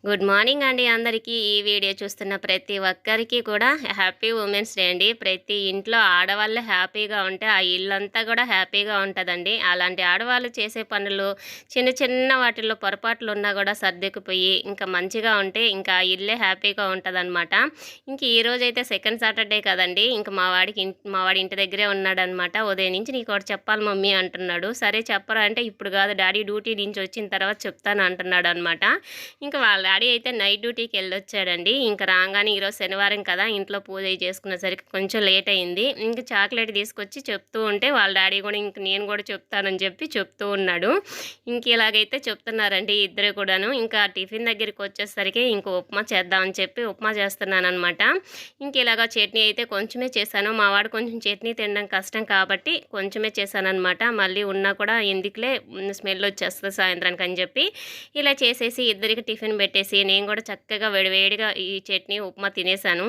Good morning అండి అందరికీ. ఈ వీడియో చూస్తున్న ప్రతి ఒక్కరికి కూడా హ్యాపీ ఉమెన్స్ డే అండి. ప్రతి ఇంట్లో ఆడవాళ్ళు హ్యాపీగా ఉంటే ఆ ఇల్లంతా కూడా హ్యాపీగా ఉంటుందండి. అలాంటి ఆడవాళ్ళు చేసే పనులు చిన్న చిన్న వాటిల్లో పొరపాట్లు ఉన్నా కూడా సర్దుకుపోయి ఇంకా మంచిగా ఉంటే ఇంకా ఆ ఇల్లే హ్యాపీగా ఉంటుందన్నమాట. ఇంక ఈరోజైతే సెకండ్ సాటర్డే కదండి. ఇంక మా వాడి ఇంటి దగ్గరే ఉన్నాడనమాట. ఉదయం నుంచి నీకు ఒకటి చెప్పాలి మమ్మీ అంటున్నాడు. సరే చెప్పరా అంటే ఇప్పుడు కాదు డాడీ డ్యూటీ నుంచి వచ్చిన తర్వాత చెప్తాను అంటున్నాడు అనమాట. ఇంకా వాళ్ళ డాడీ అయితే నైట్ డ్యూటీకి వెళ్ళొచ్చాడండి. ఇంకా రాగానే ఈరోజు శనివారం కదా, ఇంట్లో పూజ చేసుకునేసరికి కొంచెం లేట్ అయింది. ఇంక చాక్లెట్ తీసుకొచ్చి చెప్తూ ఉంటే వాళ్ళ డాడీ కూడా ఇంక నేను కూడా చెప్తానని చెప్పి చెప్తూ ఉన్నాడు. ఇంక ఇలాగైతే చెప్తున్నారండి ఇద్దరు కూడాను. ఇంకా టిఫిన్ దగ్గరికి వచ్చేసరికి ఇంక ఉప్మా చేద్దామని చెప్పి ఉప్మా చేస్తున్నాను అనమాట. ఇంక ఇలాగ చట్నీ అయితే కొంచెమే చేశాను. మా వాడు కొంచెం చట్నీ తినడం కష్టం కాబట్టి కొంచెమే చేశానమాట. మళ్ళీ ఉన్నా కూడా ఎందుకులే స్మెల్ వచ్చేస్తుంది సాయంత్రానికి అని చెప్పి ఇలా చేసేసి ఇద్దరికి టిఫిన్ పెట్టేసి నేను కూడా చక్కగా వేడివేడిగా ఈ చట్నీ ఉప్మా తినేసాను.